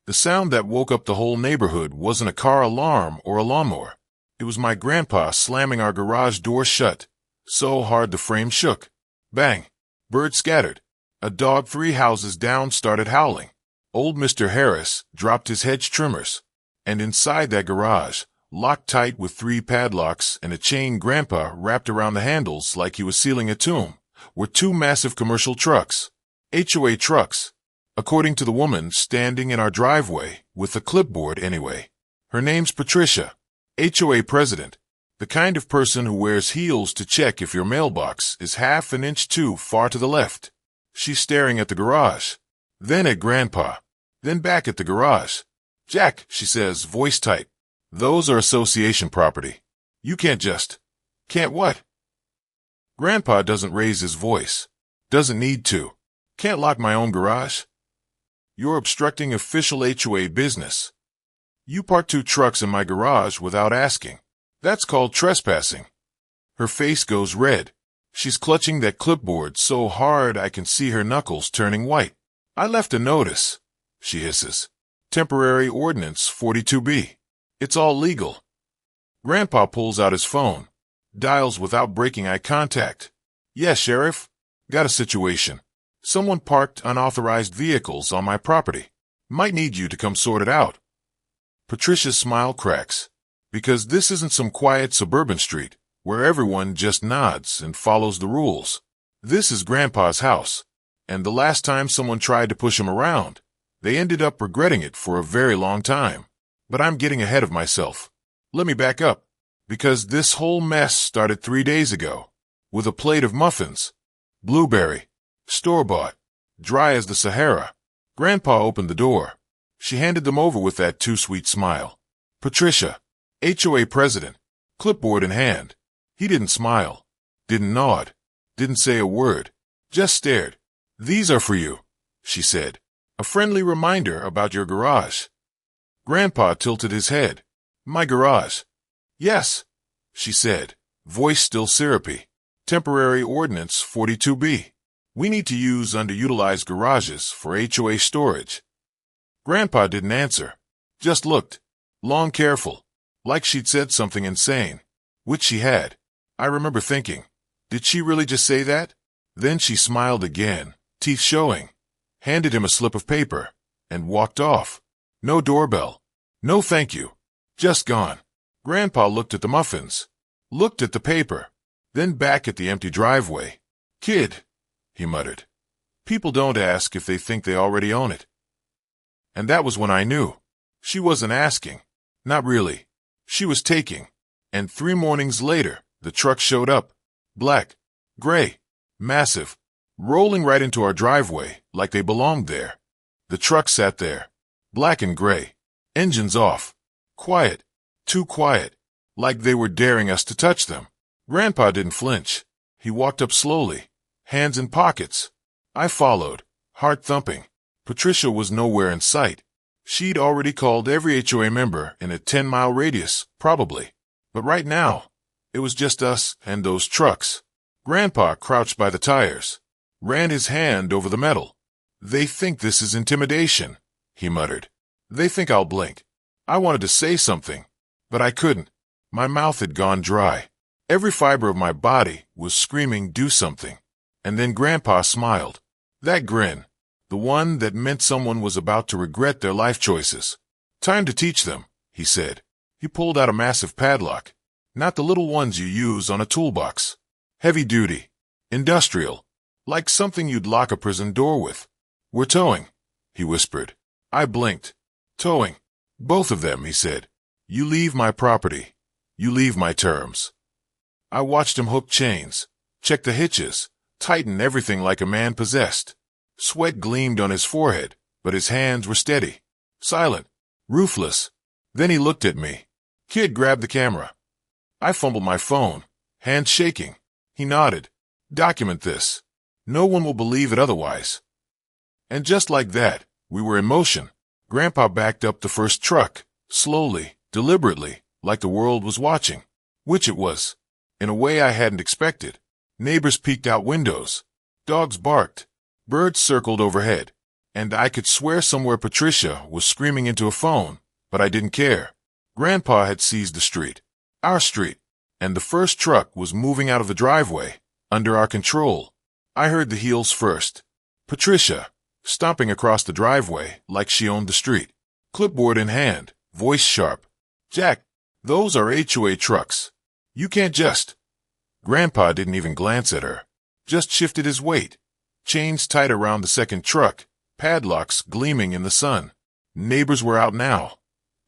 The sound that woke up the whole neighborhood wasn't a car alarm or a lawnmower. It was my grandpa slamming our garage door shut, so hard the frame shook. Bang! Birds scattered. A dog 3 houses down started howling. Old Mr. Harris dropped his hedge trimmers. And inside that garage, locked tight with 3 padlocks and a chain Grandpa wrapped around the handles like he was sealing a tomb, were 2 massive commercial trucks. HOA trucks. According to the woman standing in our driveway, with a clipboard anyway. Her name's Patricia, HOA president, the kind of person who wears heels to check if your mailbox is half an inch too far to the left. She's staring at the garage, then at Grandpa, then back at the garage. Jack, she says, voice tight, those are association property. You can't just... Can't what? Grandpa doesn't raise his voice. Doesn't need to. Can't lock my own garage. You're obstructing official HOA business. You parked 2 trucks in my garage without asking. That's called trespassing. Her face goes red. She's clutching that clipboard so hard I can see her knuckles turning white. I left a notice, she hisses. Temporary Ordinance 42B. It's all legal. Grandpa pulls out his phone, dials without breaking eye contact. Yes, Sheriff. Got a situation. Someone parked unauthorized vehicles on my property. Might need you to come sort it out. Patricia's smile cracks, because this isn't some quiet suburban street where everyone just nods and follows the rules. This is Grandpa's house, and the last time someone tried to push him around, they ended up regretting it for a very long time. But I'm getting ahead of myself. Let me back up, because this whole mess started 3 days ago, with a plate of muffins. Blueberry. Store-bought. Dry as the Sahara. Grandpa opened the door. She handed them over with that too sweet smile. Patricia, HOA president, clipboard in hand. He didn't smile, didn't nod, didn't say a word, just stared. These are for you, she said. A friendly reminder about your garage. Grandpa tilted his head. My garage. Yes, she said, voice still syrupy. Temporary Ordinance 42B. We need to use underutilized garages for HOA storage. Grandpa didn't answer, just looked, long careful, like she'd said something insane, which she had. I remember thinking, did she really just say that? Then she smiled again, teeth showing, handed him a slip of paper, and walked off. No doorbell. No thank you. Just gone. Grandpa looked at the muffins, looked at the paper, then back at the empty driveway. Kid, he muttered. People don't ask if they think they already own it. And that was when I knew. She wasn't asking. Not really. She was taking. And 3 mornings later, the truck showed up. Black. Gray. Massive. Rolling right into our driveway like they belonged there. The truck sat there. Black and gray. Engines off. Quiet. Too quiet. Like they were daring us to touch them. Grandpa didn't flinch. He walked up slowly, hands in pockets. I followed, heart thumping. Patricia was nowhere in sight. She'd already called every HOA member in a 10-mile radius, probably. But right now, it was just us and those trucks. Grandpa crouched by the tires, ran his hand over the metal. They think this is intimidation, he muttered. They think I'll blink. I wanted to say something, but I couldn't. My mouth had gone dry. Every fiber of my body was screaming, do something. And then Grandpa smiled. That grin. The one that meant someone was about to regret their life choices. Time to teach them, he said. He pulled out a massive padlock. Not the little ones you use on a toolbox. Heavy duty. Industrial. Like something you'd lock a prison door with. We're towing, he whispered. I blinked. Towing. Both of them, he said. You leave my property. You leave my terms. I watched him hook chains, check the hitches, tighten everything like a man possessed. Sweat gleamed on his forehead, but his hands were steady, silent, ruthless. Then he looked at me. Kid grabbed the camera. I fumbled my phone, hands shaking. He nodded. Document this. No one will believe it otherwise. And just like that, we were in motion. Grandpa backed up the first truck, slowly, deliberately, like the world was watching. Which it was. In a way I hadn't expected. Neighbors peeked out windows. Dogs barked. Birds circled overhead. And I could swear somewhere Patricia was screaming into a phone, but I didn't care. Grandpa had seized the street, our street, and the first truck was moving out of the driveway, under our control. I heard the heels first. Patricia, stomping across the driveway like she owned the street, clipboard in hand, voice sharp. "Jack, those are HOA trucks. You can't just—" Grandpa didn't even glance at her, just shifted his weight. Chains tight around the second truck, padlocks gleaming in the sun. Neighbors were out now,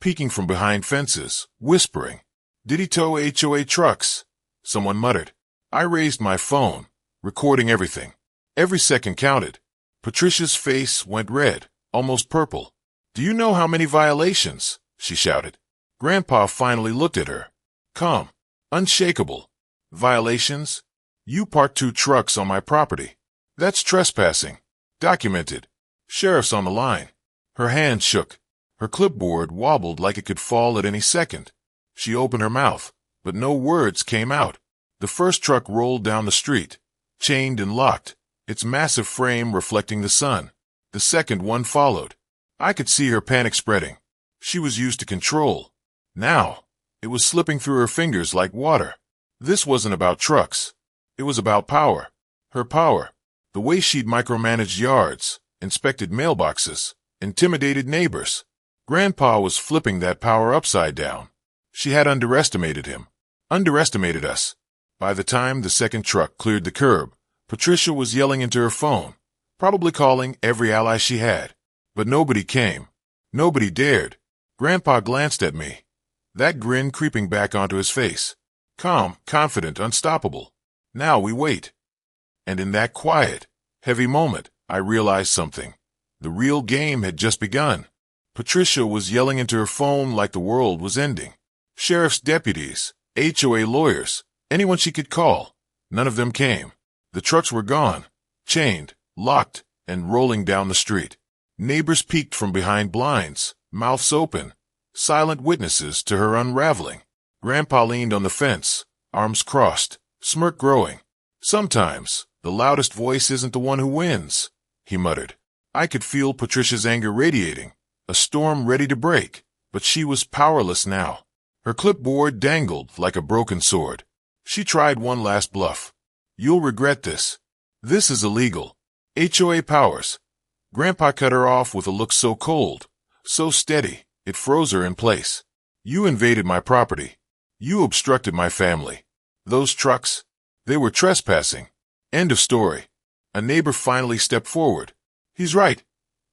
peeking from behind fences, whispering. "Did he tow HOA trucks?" Someone muttered. I raised my phone, recording everything. Every second counted. Patricia's face went red, almost purple. "Do you know how many violations?" she shouted. Grandpa finally looked at her, calm, unshakable. "Violations? You parked 2 trucks on my property. That's trespassing. Documented. Sheriff's on the line." Her hand shook. Her clipboard wobbled like it could fall at any second. She opened her mouth, but no words came out. The first truck rolled down the street, chained and locked, its massive frame reflecting the sun. The second one followed. I could see her panic spreading. She was used to control. Now, it was slipping through her fingers like water. This wasn't about trucks. It was about power. Her power. The way she'd micromanaged yards, inspected mailboxes, intimidated neighbors. Grandpa was flipping that power upside down. She had underestimated him. Underestimated us. By the time the second truck cleared the curb, Patricia was yelling into her phone, probably calling every ally she had. But nobody came. Nobody dared. Grandpa glanced at me, that grin creeping back onto his face. Calm, confident, unstoppable. Now we wait. And in that quiet, heavy moment, I realized something. The real game had just begun. Patricia was yelling into her phone like the world was ending. Sheriff's deputies, HOA lawyers, anyone she could call. None of them came. The trucks were gone, chained, locked, and rolling down the street. Neighbors peeked from behind blinds, mouths open, silent witnesses to her unraveling. Grandpa leaned on the fence, arms crossed, smirk growing. "Sometimes, the loudest voice isn't the one who wins," he muttered. I could feel Patricia's anger radiating, a storm ready to break, but she was powerless now. Her clipboard dangled like a broken sword. She tried one last bluff. "You'll regret this. This is illegal. HOA powers." Grandpa cut her off with a look so cold, so steady, it froze her in place. "You invaded my property. You obstructed my family. Those trucks, they were trespassing. End of story." A neighbor finally stepped forward. "He's right,"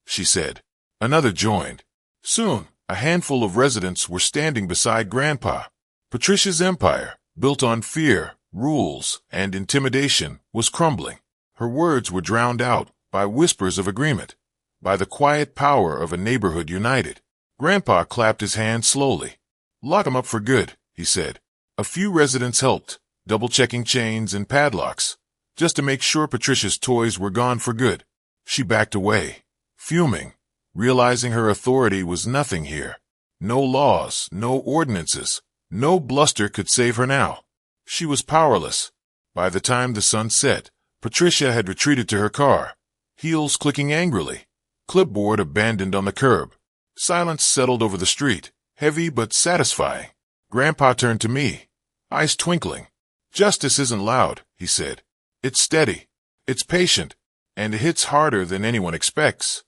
she said. Another joined. Soon, a handful of residents were standing beside Grandpa. Patricia's empire, built on fear, rules, and intimidation, was crumbling. Her words were drowned out by whispers of agreement, by the quiet power of a neighborhood united. Grandpa clapped his hands slowly. "Lock 'em up for good," he said. A few residents helped, double-checking chains and padlocks, just to make sure Patricia's toys were gone for good. She backed away, fuming, realizing her authority was nothing here. No laws, no ordinances, no bluster could save her now. She was powerless. By the time the sun set, Patricia had retreated to her car, heels clicking angrily, clipboard abandoned on the curb. Silence settled over the street, heavy but satisfying. Grandpa turned to me, eyes twinkling. "Justice isn't loud," he said. "It's steady, it's patient, and it hits harder than anyone expects."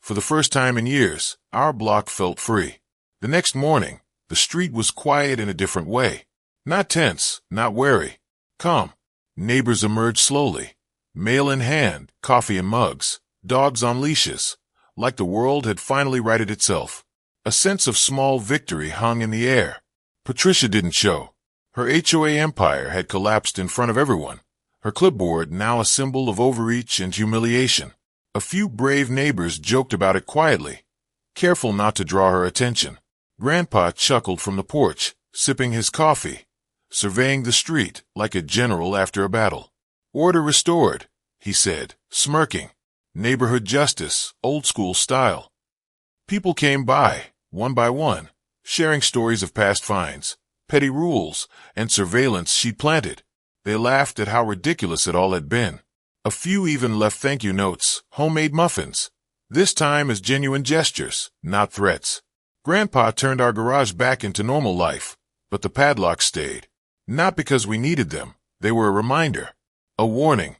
For the first time in years, our block felt free. The next morning, the street was quiet in a different way. Not tense, not wary. Calm. Neighbors emerged slowly, mail in hand, coffee in mugs, dogs on leashes, like the world had finally righted itself. A sense of small victory hung in the air. Patricia didn't show. Her HOA empire had collapsed in front of everyone, her clipboard now a symbol of overreach and humiliation. A few brave neighbors joked about it quietly, careful not to draw her attention. Grandpa chuckled from the porch, sipping his coffee, surveying the street like a general after a battle. "Order restored," he said, smirking. "Neighborhood justice, old-school style." People came by one, sharing stories of past fines, petty rules, and surveillance she'd planted. They laughed at how ridiculous it all had been. A few even left thank-you notes, homemade muffins, This time as genuine gestures, not threats. Grandpa turned our garage back into normal life, but the padlocks stayed. Not because we needed them, they were a reminder, a warning,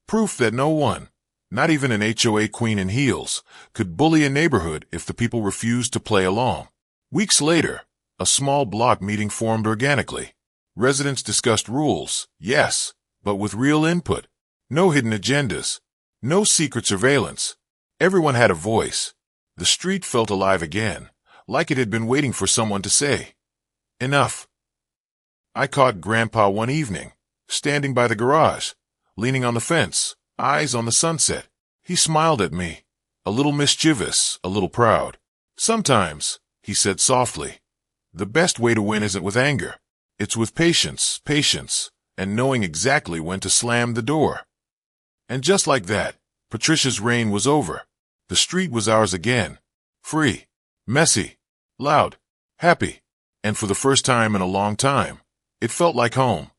proof that no one, not even an HOA queen in heels, could bully a neighborhood if the people refused to play along. Weeks later, a small block meeting formed organically. Residents discussed rules, yes, but with real input. No hidden agendas. No secret surveillance. Everyone had a voice. The street felt alive again, like it had been waiting for someone to say, "Enough." I caught Grandpa one evening, standing by the garage, leaning on the fence, eyes on the sunset. He smiled at me, a little mischievous, a little proud. "Sometimes," he said softly, "the best way to win isn't with anger. It's with patience, and knowing exactly when to slam the door." And just like that, Patricia's reign was over. The street was ours again. Free, messy, loud, happy. And for the first time in a long time, it felt like home.